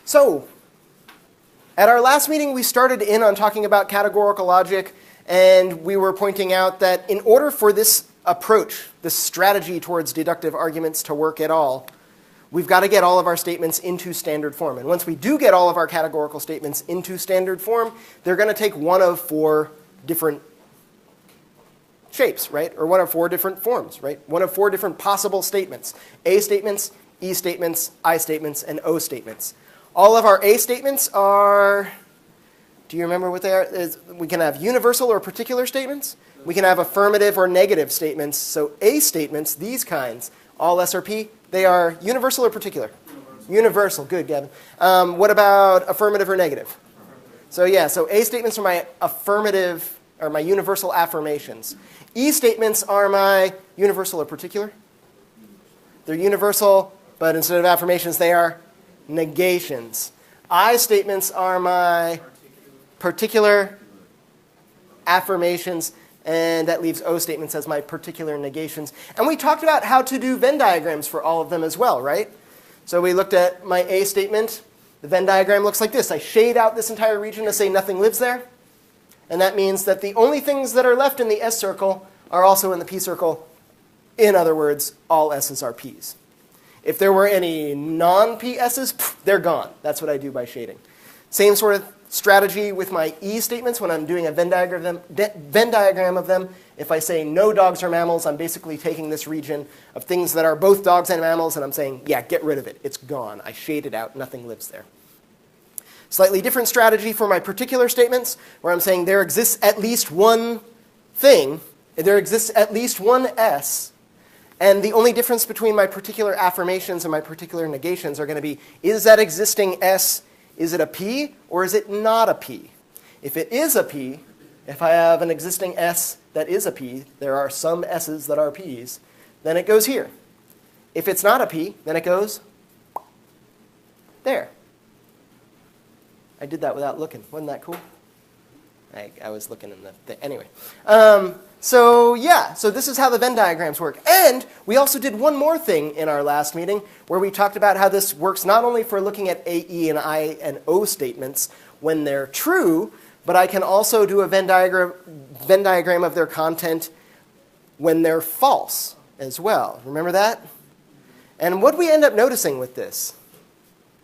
So, at our last meeting, we started in on talking about categorical logic, and we were pointing out that in order for this approach, this strategy towards deductive arguments to work at all, we've got to get all of our statements into standard form. And once we do get all of our categorical statements into standard form, they're going to take one of four different shapes, right? Or one of four different forms, right? One of four different possible statements. A statements, E statements, I statements, and O statements. All of our A statements are, do you remember what they are? We can have universal or particular statements. We can have affirmative or negative statements. So A statements, these kinds, all S or P, they are universal or particular? Universal. Good, Gavin. What about affirmative or negative? So yeah, so A statements are my affirmative, or my universal affirmations. E statements are my universal or particular? They're universal, but instead of affirmations, they are negations. I statements are my particular affirmations, and that leaves O statements as my particular negations. And we talked about how to do Venn diagrams for all of them as well, right? So we looked at my A statement. The Venn diagram looks like this. I shade out this entire region to say nothing lives there. And that means that the only things that are left in the S circle are also in the P circle. In other words, all S's are P's. If there were any non-P S's, they're gone. That's what I do by shading. Same sort of strategy with my E statements when I'm doing a Venn diagram of them. If I say no dogs are mammals, I'm basically taking this region of things that are both dogs and mammals, and I'm saying, yeah, get rid of it. It's gone. I shade it out. Nothing lives there. Slightly different strategy for my particular statements, where I'm saying there exists at least one thing, there exists at least one S, and the only difference between my particular affirmations and my particular negations are going to be, is that existing S, is it a P, or is it not a P? If it is a P, if I have an existing S that is a P, there are some S's that are P's, then it goes here. If it's not a P, then it goes there. I did that without looking. Wasn't that cool? I was looking in the thing. Anyway. So yeah, so this is how the Venn diagrams work. And we also did one more thing in our last meeting where we talked about how this works not only for looking at A, E, and I, and O statements when they're true, but I can also do a Venn diagram of their content when they're false as well. Remember that? And what do we end up noticing with this?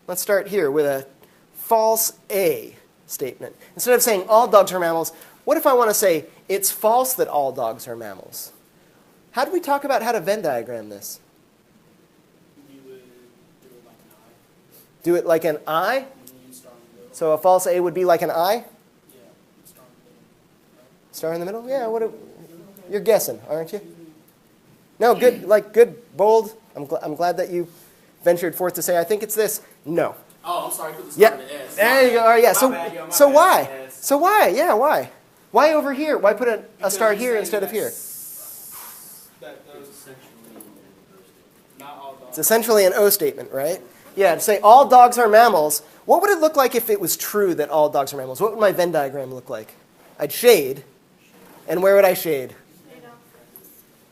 Let's start here with a false A statement. Instead of saying all dogs are mammals, what if I want to say it's false that all dogs are mammals? How do we talk about how to Venn diagram this? You would do it like an I. Do it like an I? So a false A would be like an I? Yeah, Star in the middle? Yeah, you're guessing, aren't you? No, good, like good, bold. I'm glad that you ventured forth to say, I think it's this. No. Oh, I'm sorry, put the star in the S. There you go. All right, yeah. So bad, why? So why? Yeah, why? Why over here? Why put a star here instead of here? It's essentially an O statement, right? Yeah, to say all dogs are mammals. What would it look like if it was true that all dogs are mammals? What would my Venn diagram look like? I'd shade. And where would I shade?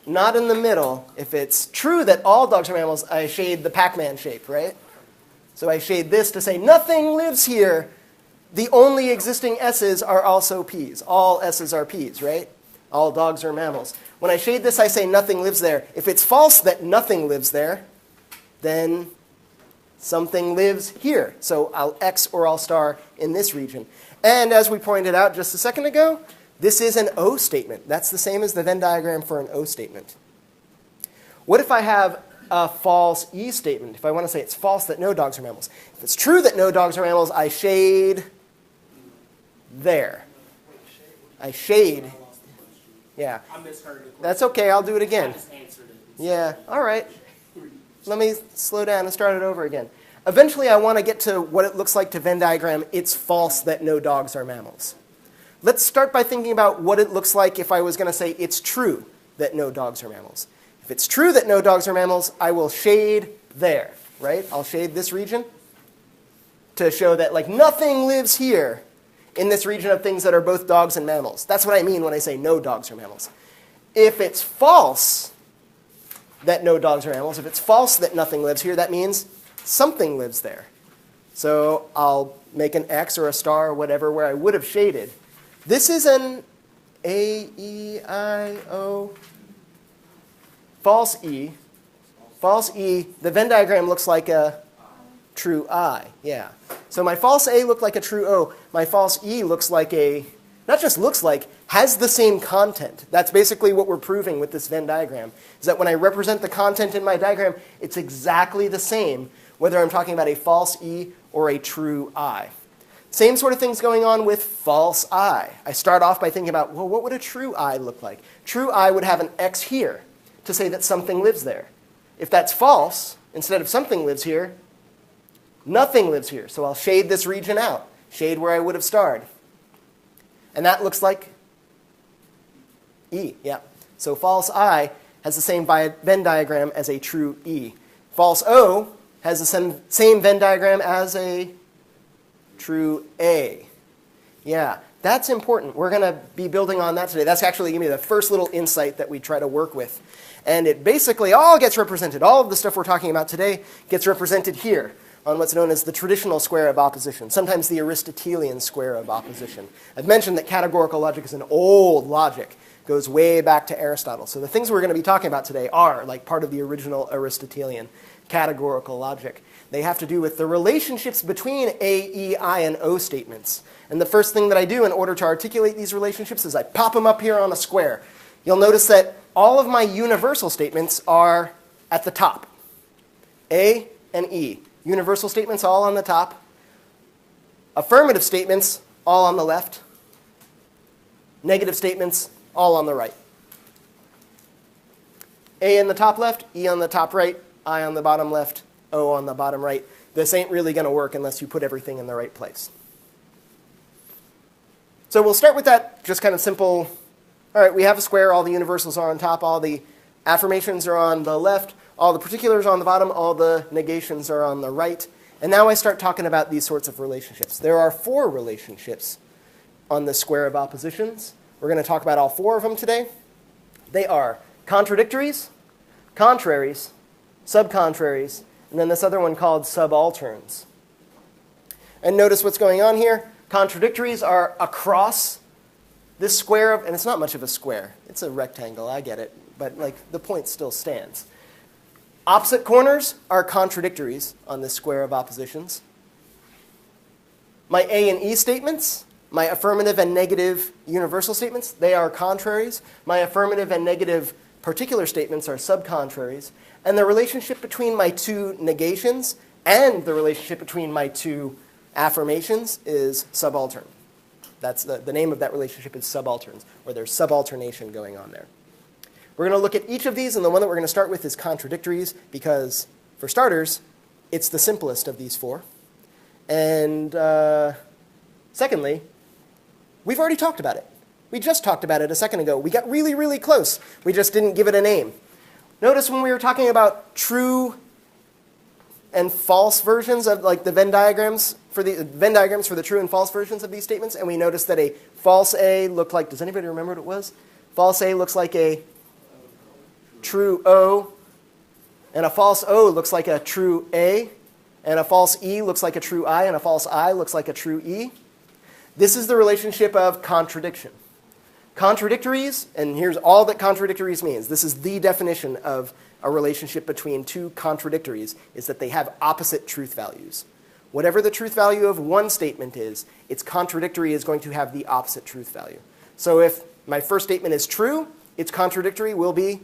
Not in the middle. If it's true that all dogs are mammals, I shade the Pac-Man shape, right? So I shade this to say nothing lives here. The only existing S's are also P's. All S's are P's, right? All dogs are mammals. When I shade this, I say nothing lives there. If it's false that nothing lives there, then something lives here. So I'll X or I'll star in this region. And as we pointed out just a second ago, this is an O statement. That's the same as the Venn diagram for an O statement. What if I have a false E statement? If I want to say it's false that no dogs are mammals. If it's true that no dogs are mammals, I shade there. I shade. Yeah. I misheard it. That's okay. I'll do it again. I just answered it. Yeah. All right. Let me slow down and start it over again. Eventually, I want to get to what it looks like to Venn diagram it's false that no dogs are mammals. Let's start by thinking about what it looks like if I was going to say it's true that no dogs are mammals. If it's true that no dogs are mammals, I will shade there, right? I'll shade this region to show that like nothing lives here in this region of things that are both dogs and mammals. That's what I mean when I say no dogs are mammals. If it's false that no dogs are mammals, if it's false that nothing lives here, that means something lives there. So I'll make an X or a star or whatever where I would have shaded. This is an A, E, I, O, false E. False E, the Venn diagram looks like a true I. Yeah. So my false A looked like a true O. My false E looks like a, not just looks like, has the same content. That's basically what we're proving with this Venn diagram, is that when I represent the content in my diagram, it's exactly the same, whether I'm talking about a false E or a true I. Same sort of things going on with false I. I start off by thinking about, well, what would a true I look like? True I would have an X here to say that something lives there. If that's false, instead of something lives here, nothing lives here. So I'll shade this region out, shade where I would have starred. And that looks like E, yeah. So false I has the same Venn diagram as a true E. False O has the same Venn diagram as a true A. Yeah, that's important. We're going to be building on that today. That's actually going to be the first little insight that we try to work with. And it basically all gets represented. All of the stuff we're talking about today gets represented here on what's known as the traditional square of opposition, sometimes the Aristotelian square of opposition. I've mentioned that categorical logic is an old logic. It goes way back to Aristotle. So the things we're going to be talking about today are like part of the original Aristotelian categorical logic. They have to do with the relationships between A, E, I, and O statements. And the first thing that I do in order to articulate these relationships is I pop them up here on a square. You'll notice that all of my universal statements are at the top. A and E. Universal statements all on the top. Affirmative statements all on the left. Negative statements all on the right. A in the top left, E on the top right, I on the bottom left, O on the bottom right. This ain't really going to work unless you put everything in the right place. So we'll start with that just kind of simple. All right, we have a square. All the universals are on top. All the affirmations are on the left. All the particulars are on the bottom. All the negations are on the right. And now I start talking about these sorts of relationships. There are 4 relationships on the square of oppositions. We're going to talk about all 4 of them today. They are contradictories, contraries, subcontraries, and then this other one called subalterns. And notice what's going on here. Contradictories are across this square of, and it's not much of a square. It's a rectangle, I get it, but like the point still stands. Opposite corners are contradictories on this square of oppositions. My A and E statements, my affirmative and negative universal statements, they are contraries. My affirmative and negative particular statements are subcontraries. And the relationship between my 2 negations and the relationship between my 2 affirmations is subaltern. That's the name of that relationship is subalterns, or there's subalternation going on there. We're going to look at each of these, and the one that we're going to start with is contradictories, because, for starters, it's the simplest of these 4. And secondly, we've already talked about it. We just talked about it a second ago. We got really, really close. We just didn't give it a name. Notice when we were talking about true and false versions of like the Venn diagrams for the true and false versions of these statements, and we noticed that a false A looked like, does anybody remember what it was? False A looks like a true O, and a false O looks like a true A, and a false E looks like a true I, and a false I looks like a true E. This is the relationship of contradiction. Contradictories, and here's all that contradictories means. This is the definition of a relationship between 2 contradictories, is that they have opposite truth values. Whatever the truth value of one statement is, its contradictory is going to have the opposite truth value. So if my first statement is true, its contradictory will be,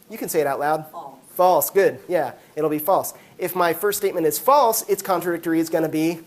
you can say it out loud. False. False, good, yeah, it'll be false. If my first statement is false, its contradictory is going to be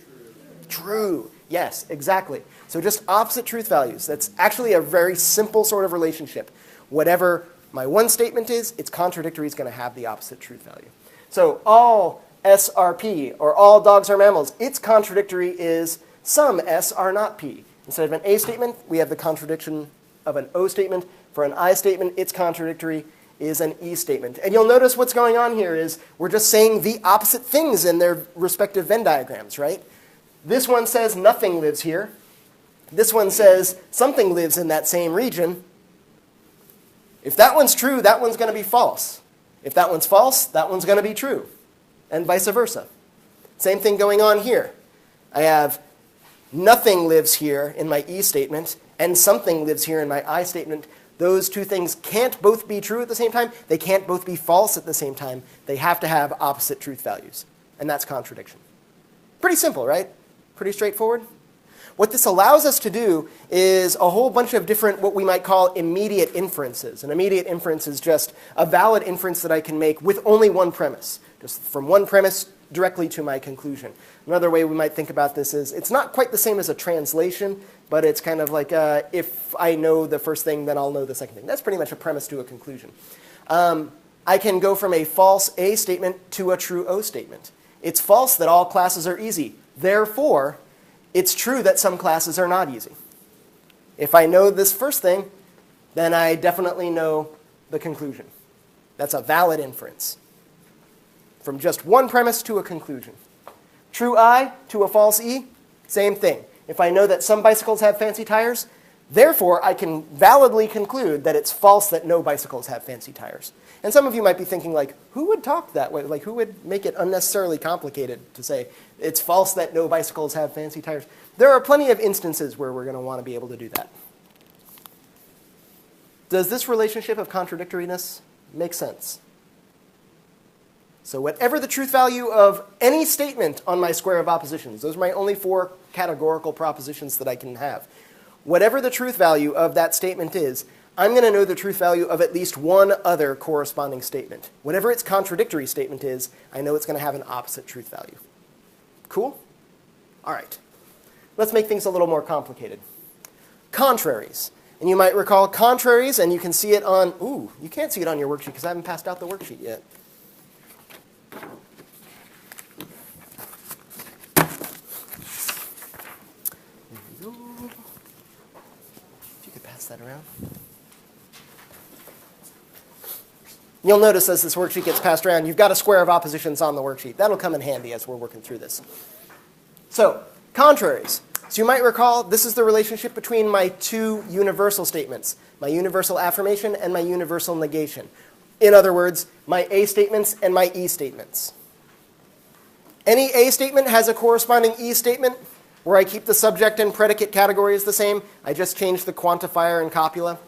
true. Yes, exactly. So just opposite truth values. That's actually a very simple sort of relationship. Whatever my one statement is, its contradictory is going to have the opposite truth value. So all S are P, or all dogs are mammals, its contradictory is some S are not P. Instead of an A statement, we have the contradiction of an O statement. For an I statement, its contradictory is an E statement. And you'll notice what's going on here is we're just saying the opposite things in their respective Venn diagrams, right? This one says nothing lives here. This one says something lives in that same region. If that one's true, that one's going to be false. If that one's false, that one's going to be true, and vice versa. Same thing going on here. I have nothing lives here in my E statement, and something lives here in my I statement. Those two things can't both be true at the same time. They can't both be false at the same time. They have to have opposite truth values. And that's contradiction. Pretty simple, right? Pretty straightforward. What this allows us to do is a whole bunch of different what we might call immediate inferences. An immediate inference is just a valid inference that I can make with only one premise, just from one premise directly to my conclusion. Another way we might think about this is it's not quite the same as a translation, but it's kind of like if I know the first thing, then I'll know the second thing. That's pretty much a premise to a conclusion. I can go from a false A statement to a true O statement. It's false that all classes are easy. Therefore, it's true that some classes are not easy. If I know this first thing, then I definitely know the conclusion. That's a valid inference. From just one premise to a conclusion. True I to a false E, same thing. If I know that some bicycles have fancy tires, therefore I can validly conclude that it's false that no bicycles have fancy tires. And some of you might be thinking, like, who would talk that way? Like, who would make it unnecessarily complicated to say it's false that no bicycles have fancy tires? There are plenty of instances where we're going to want to be able to do that. Does this relationship of contradictoriness make sense? So whatever the truth value of any statement on my square of oppositions, those are my only 4 categorical propositions that I can have. Whatever the truth value of that statement is, I'm going to know the truth value of at least one other corresponding statement. Whatever its contradictory statement is, I know it's going to have an opposite truth value. Cool? All right. Let's make things a little more complicated. Contraries. And you might recall contraries, and you can see it on, ooh, you can't see it on your worksheet because I haven't passed out the worksheet yet. If you could pass that around. You'll notice as this worksheet gets passed around, you've got a square of oppositions on the worksheet. That'll come in handy as we're working through this. So, contraries. So you might recall this is the relationship between my 2 universal statements, my universal affirmation and my universal negation. In other words, my A statements and my E statements. Any A statement has a corresponding E statement where I keep the subject and predicate categories the same. I just change the quantifier and copula.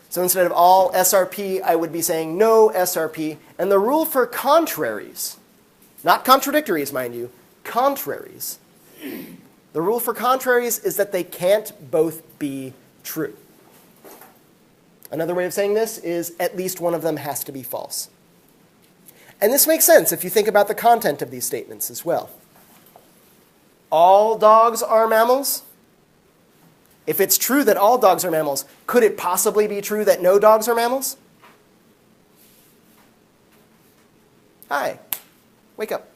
So instead of all SRP, I would be saying no SRP. And the rule for contraries, not contradictories, mind you, contraries. The rule for contraries is that they can't both be true. Another way of saying this is at least one of them has to be false. And this makes sense if you think about the content of these statements as well. All dogs are mammals. If it's true that all dogs are mammals, could it possibly be true that no dogs are mammals? Hi, wake up.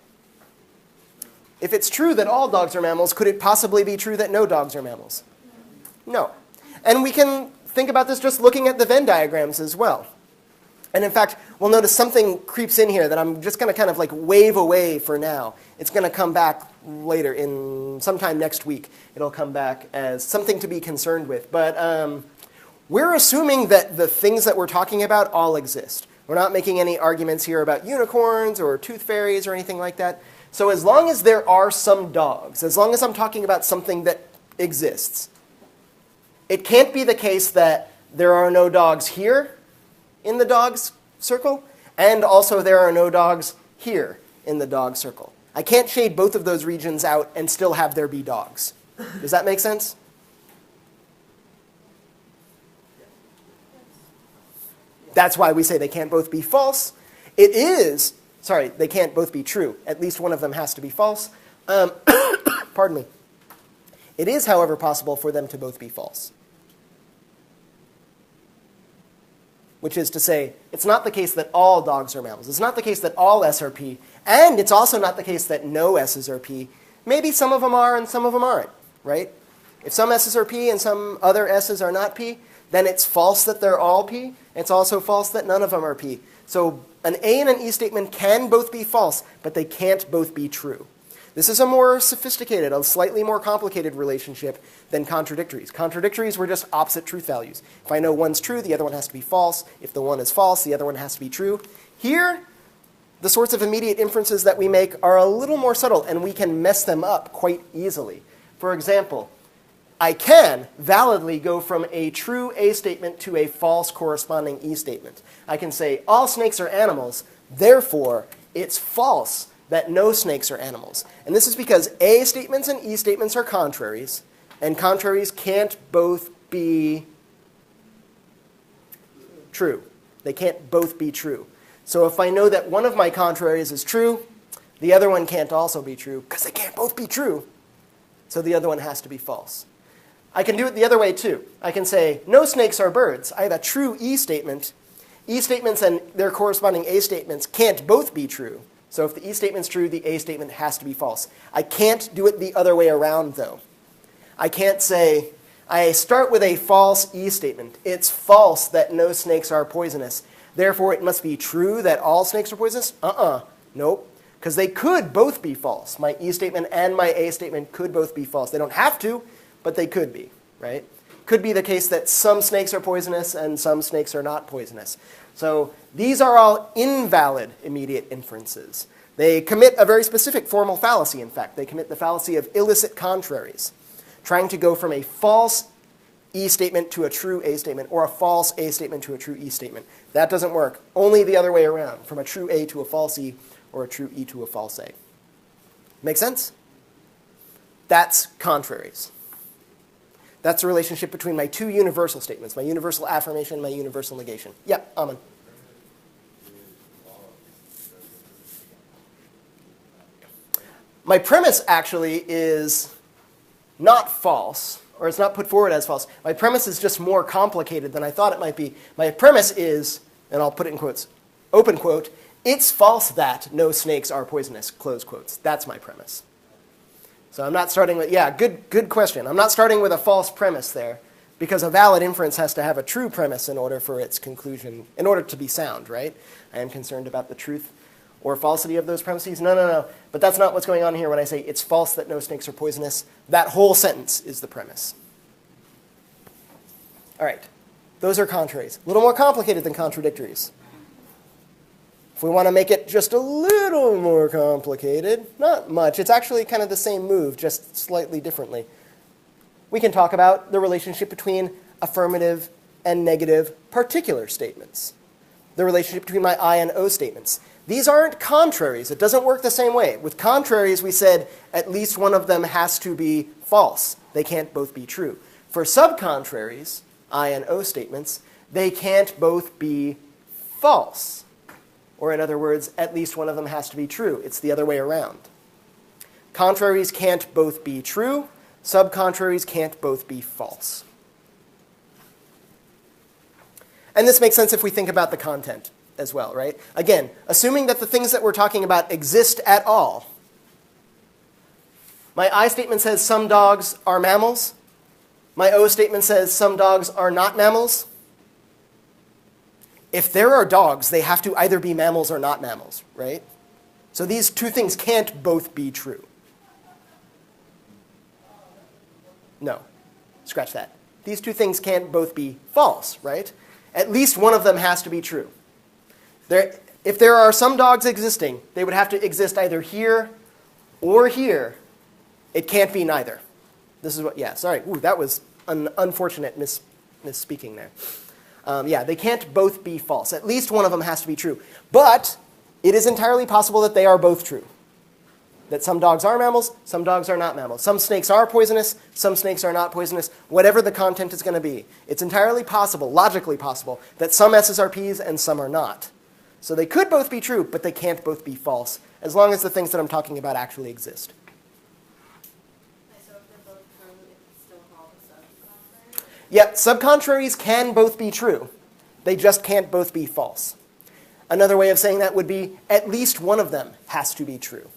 If it's true that all dogs are mammals, could it possibly be true that no dogs are mammals? No. And we can think about this just looking at the Venn diagrams as well. And in fact, we'll notice something creeps in here that I'm just going to kind of like wave away for now. It's going to come back later in sometime next week. It'll come back as something to be concerned with. But we're assuming that the things that we're talking about all exist. We're not making any arguments here about unicorns or tooth fairies or anything like that. So as long as there are some dogs, as long as I'm talking about something that exists, it can't be the case that there are no dogs here in the dogs circle, and also there are no dogs here in the dog circle. I can't shade both of those regions out and still have there be dogs. Does that make sense? That's why we say they can't both be false. They can't both be true. At least one of them has to be false. Pardon me. It is, however, possible for them to both be false. Which is to say, it's not the case that all dogs are mammals. It's not the case that all S are P. And it's also not the case that no S's are P. Maybe some of them are and some of them aren't, right? If some S's are P and some other S's are not P, then it's false that they're all P. It's also false that none of them are P. So an A and an E statement can both be false, but they can't both be true. This is a more sophisticated, a slightly more complicated relationship than contradictories. Contradictories were just opposite truth values. If I know one's true, the other one has to be false. If the one is false, the other one has to be true. Here, the sorts of immediate inferences that we make are a little more subtle, and we can mess them up quite easily. For example, I can validly go from a true A statement to a false corresponding E statement. I can say all snakes are animals, therefore it's false that no snakes are animals. And this is because A statements and E statements are contraries, and contraries can't both be true. They can't both be true. So if I know that one of my contraries is true, the other one can't also be true, because they can't both be true. So the other one has to be false. I can do it the other way too. I can say, no snakes are birds. I have a true E statement. E statements and their corresponding A statements can't both be true. So if the E statement's true, the A statement has to be false. I can't do it the other way around, though. I can't say, I start with a false E statement. It's false that no snakes are poisonous. Therefore, it must be true that all snakes are poisonous? Nope. Because they could both be false. My E statement and my A statement could both be false. They don't have to, but they could be, right? Could be the case that some snakes are poisonous and some snakes are not poisonous. So these are all invalid immediate inferences. They commit a very specific formal fallacy, in fact. They commit the fallacy of illicit contraries, trying to go from a false E statement to a true A statement, or a false A statement to a true E statement. That doesn't work. Only the other way around, from a true A to a false E, or a true E to a false A. Make sense? That's contraries. That's the relationship between my two universal statements, my universal affirmation and my universal negation. Yeah, Aman. My premise actually is not false, or it's not put forward as false. My premise is just more complicated than I thought it might be. My premise is, and I'll put it in quotes, open quote, it's false that no snakes are poisonous, close quotes. That's my premise. So I'm not starting with, yeah, good question. I'm not starting with a false premise there, because a valid inference has to have a true premise in order for its conclusion, in order to be sound, right? I am concerned about the truth or falsity of those premises. No. But that's not what's going on here when I say it's false that no snakes are poisonous. That whole sentence is the premise. All right. Those are contraries. A little more complicated than contradictories. If we want to make it just a little more complicated, not much. It's actually kind of the same move, just slightly differently. We can talk about the relationship between affirmative and negative particular statements. The relationship between my I and O statements. These aren't contraries. It doesn't work the same way. With contraries, we said at least one of them has to be false. They can't both be true. For subcontraries, I and O statements, they can't both be false. Or in other words, at least one of them has to be true. It's the other way around. Contraries can't both be true. Subcontraries can't both be false. And this makes sense if we think about the content as well, right? Again, assuming that the things that we're talking about exist at all. My I statement says some dogs are mammals. My O statement says some dogs are not mammals. If there are dogs, they have to either be mammals or not mammals, right? So these two things can't both be true. No, scratch that. These two things can't both be false, right? At least one of them has to be true. If there are some dogs existing, they would have to exist either here or here. It can't be neither. This is what, yeah, sorry. Ooh, that was an unfortunate misspeaking there. Yeah, they can't both be false. At least one of them has to be true. But it is entirely possible that they are both true. That some dogs are mammals, some dogs are not mammals. Some snakes are poisonous, some snakes are not poisonous. Whatever the content is going to be. It's entirely possible, logically possible, that some S's are P's and some are not. So they could both be true, but they can't both be false, as long as the things that I'm talking about actually exist. So if they're both true, it's still called a subcontrary? Yep, subcontraries can both be true. They just can't both be false. Another way of saying that would be at least one of them has to be true.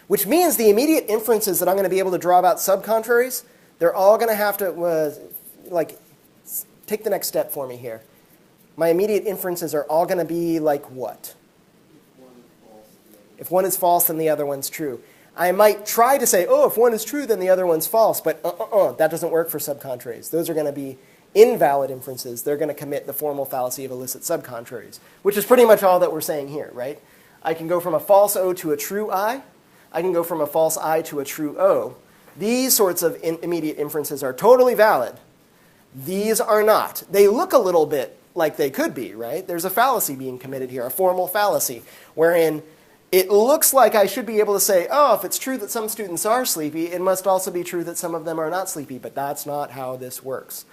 Which means the immediate inferences that I'm going to be able to draw about subcontraries, they're all going to have to, take the next step for me here. My immediate inferences are all going to be like what? If one is false, then the other one's true. I might try to say, oh, if one is true, then the other one's false. But that doesn't work for subcontraries. Those are going to be invalid inferences, they're going to commit the formal fallacy of illicit subcontraries, which is pretty much all that we're saying here, right? I can go from a false O to a true I. I can go from a false I to a true O. These sorts of immediate inferences are totally valid. These are not. They look a little bit like they could be, right? There's a fallacy being committed here, a formal fallacy, wherein it looks like I should be able to say, oh, if it's true that some students are sleepy, it must also be true that some of them are not sleepy. But that's not how this works.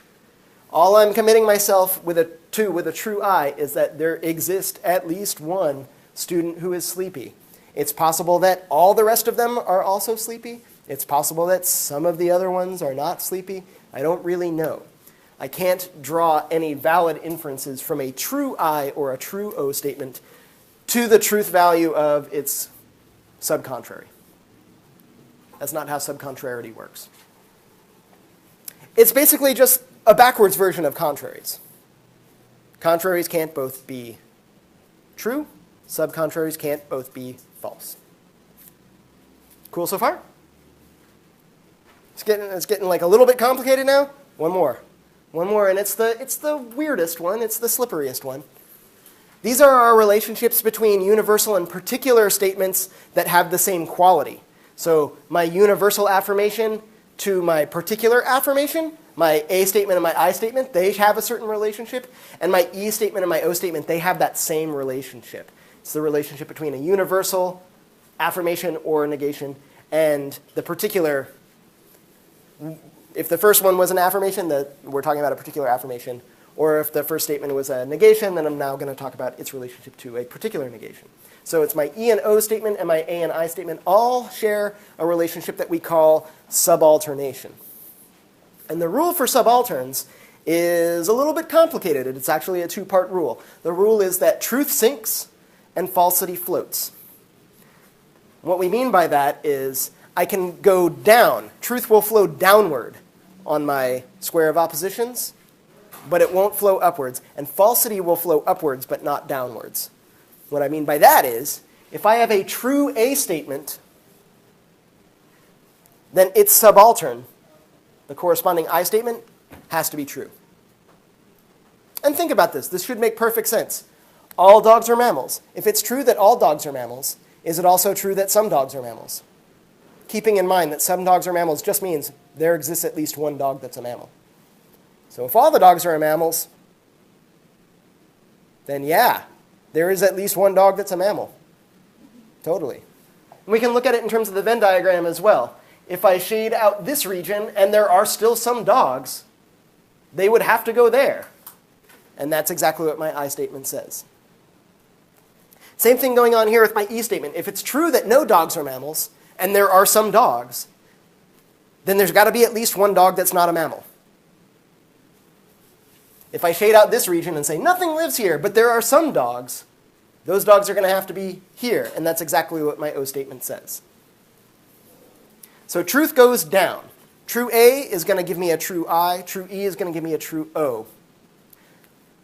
All I'm committing myself with a true I is that there exists at least one student who is sleepy. It's possible that all the rest of them are also sleepy. It's possible that some of the other ones are not sleepy. I don't really know. I can't draw any valid inferences from a true I or a true O statement to the truth value of its subcontrary. That's not how subcontrarity works. It's basically just a backwards version of contraries. Contraries can't both be true. Subcontraries can't both be false. Cool so far? It's getting like a little bit complicated now. One more, and it's the weirdest one. It's the slipperiest one. These are our relationships between universal and particular statements that have the same quality. So my universal affirmation to my particular affirmation, my A statement and my I statement, they have a certain relationship. And my E statement and my O statement, they have that same relationship. It's the relationship between a universal affirmation or negation and the particular. If the first one was an affirmation, we're talking about a particular affirmation. Or if the first statement was a negation, then I'm now going to talk about its relationship to a particular negation. So it's my E and O statement and my A and I statement all share a relationship that we call subalternation. And the rule for subalterns is a little bit complicated. It's actually a two-part rule. The rule is that truth sinks and falsity floats. What we mean by that is I can go down. Truth will flow downward on my square of oppositions, but it won't flow upwards. And falsity will flow upwards, but not downwards. What I mean by that is, if I have a true A statement, then its subaltern, the corresponding I statement, has to be true. And think about this. This should make perfect sense. All dogs are mammals. If it's true that all dogs are mammals, is it also true that some dogs are mammals? Keeping in mind that some dogs are mammals just means there exists at least one dog that's a mammal. So if all the dogs are mammals, then yeah, there is at least one dog that's a mammal. Totally. And we can look at it in terms of the Venn diagram as well. If I shade out this region and there are still some dogs, they would have to go there. And that's exactly what my I statement says. Same thing going on here with my E statement. If it's true that no dogs are mammals, and there are some dogs, then there's got to be at least one dog that's not a mammal. If I shade out this region and say nothing lives here, but there are some dogs, those dogs are going to have to be here. And that's exactly what my O statement says. So truth goes down. True A is going to give me a true I. True E is going to give me a true O.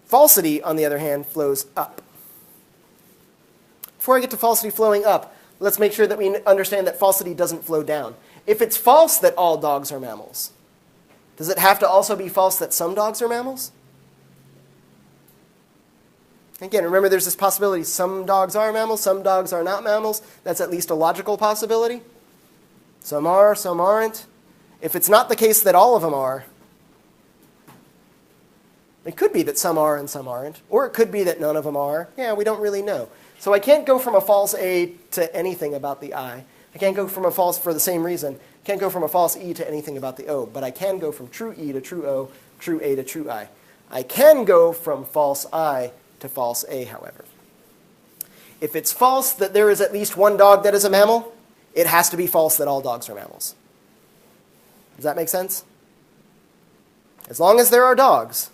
Falsity, on the other hand, flows up. Before I get to falsity flowing up, let's make sure that we understand that falsity doesn't flow down. If it's false that all dogs are mammals, does it have to also be false that some dogs are mammals? Again, remember there's this possibility some dogs are mammals, some dogs are not mammals. That's at least a logical possibility. Some are, some aren't. If it's not the case that all of them are, it could be that some are and some aren't. Or it could be that none of them are. Yeah, we don't really know. So I can't go from a false A to anything about the I. I can't go from a false, for the same reason, I can't go from a false E to anything about the O. But I can go from true E to true O, true A to true I. I can go from false I to false A, however. If it's false that there is at least one dog that is a mammal, it has to be false that all dogs are mammals. Does that make sense? As long as there are dogs,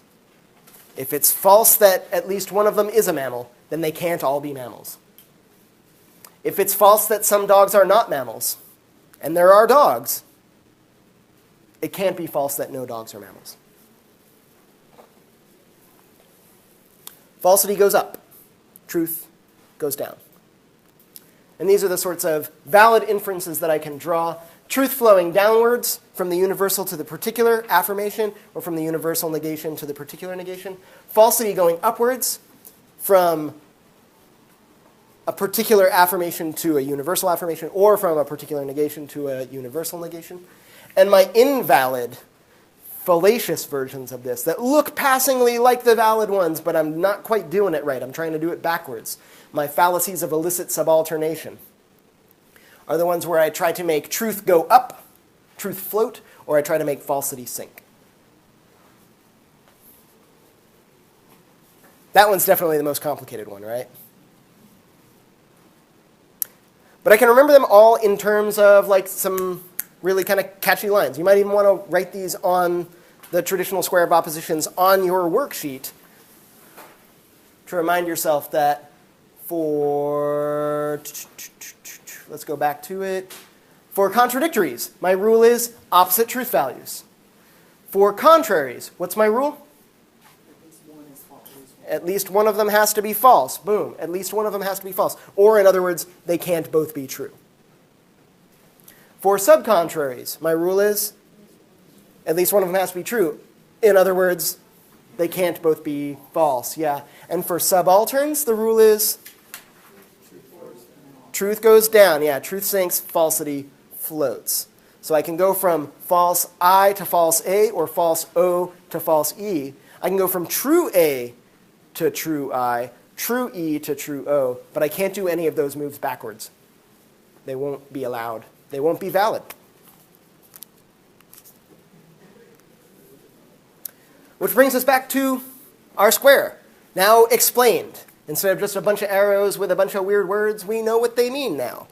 if it's false that at least one of them is a mammal, then they can't all be mammals. If it's false that some dogs are not mammals, and there are dogs, it can't be false that no dogs are mammals. Falsity goes up. Truth goes down. And these are the sorts of valid inferences that I can draw truth flowing downwards from the universal to the particular affirmation, or from the universal negation to the particular negation. Falsity going upwards from a particular affirmation to a universal affirmation, or from a particular negation to a universal negation. And my invalid, fallacious versions of this that look passingly like the valid ones, but I'm not quite doing it right. I'm trying to do it backwards. My fallacies of illicit subalternation are the ones where I try to make truth go up, truth float, or I try to make falsity sink. That one's definitely the most complicated one, right? But I can remember them all in terms of like some really kind of catchy lines. You might even want to write these on the traditional square of oppositions on your worksheet to remind yourself that for, let's go back to it, for contradictories, my rule is opposite truth values. For contraries, what's my rule? At least one of them has to be false. Boom. At least one of them has to be false. Or in other words, they can't both be true. For subcontraries, my rule is at least one of them has to be true. In other words, they can't both be false. Yeah. And for subalterns, the rule is truth goes down. Yeah, truth sinks, falsity floats. So I can go from false I to false A, or false O to false E. I can go from true A to true I, true E to true O, but I can't do any of those moves backwards. They won't be allowed. They won't be valid. Which brings us back to our square, now explained. Instead of just a bunch of arrows with a bunch of weird words, we know what they mean now.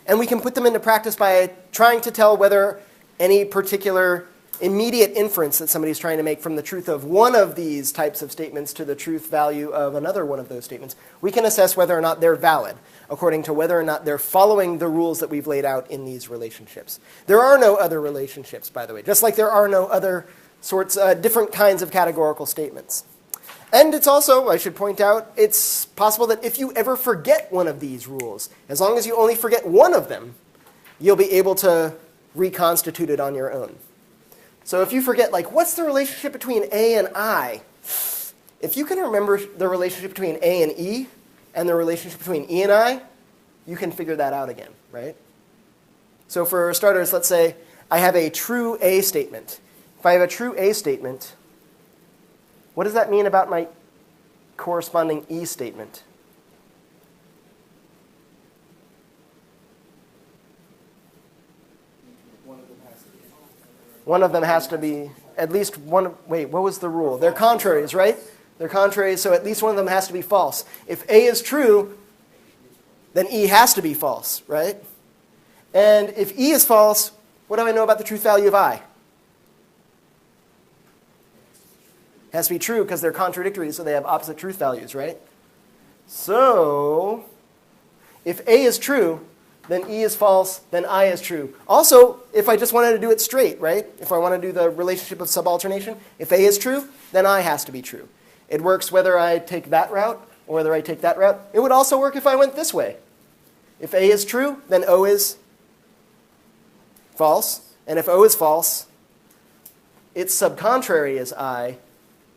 And we can put them into practice by trying to tell whether any particular immediate inference that somebody's trying to make from the truth of one of these types of statements to the truth value of another one of those statements, we can assess whether or not they're valid according to whether or not they're following the rules that we've laid out in these relationships. There are no other relationships, by the way, just like there are no other sorts, different kinds of categorical statements. And it's also, I should point out, it's possible that if you ever forget one of these rules, as long as you only forget one of them, you'll be able to reconstitute it on your own. So if you forget, like, what's the relationship between A and I? If you can remember the relationship between A and E and the relationship between E and I, you can figure that out again, right? So for starters, let's say I have a true A statement. If I have a true A statement, what does that mean about my corresponding E statement? One of them has to be, at least one, wait, what was the rule? They're contraries, right? They're contraries, so at least one of them has to be false. If A is true, then E has to be false, right? And if E is false, what do I know about the truth value of I? It has to be true because they're contradictory, so they have opposite truth values, right? So if A is true, then E is false, then I is true. Also, if I just wanted to do it straight, right? If I want to do the relationship of subalternation, if A is true, then I has to be true. It works whether I take that route or whether I take that route. It would also work if I went this way. If A is true, then O is false. And if O is false, its subcontrary is I.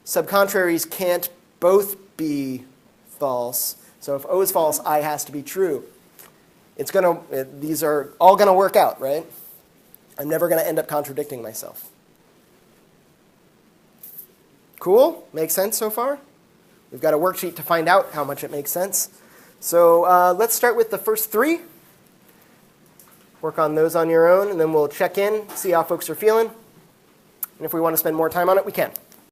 Subcontraries can't both be false. So if O is false, I has to be true. These are all going to work out, right? I'm never going to end up contradicting myself. Cool? Makes sense so far? We've got a worksheet to find out how much it makes sense. So let's start with the first three. Work on those on your own, and then we'll check in, see how folks are feeling. And if we want to spend more time on it, we can.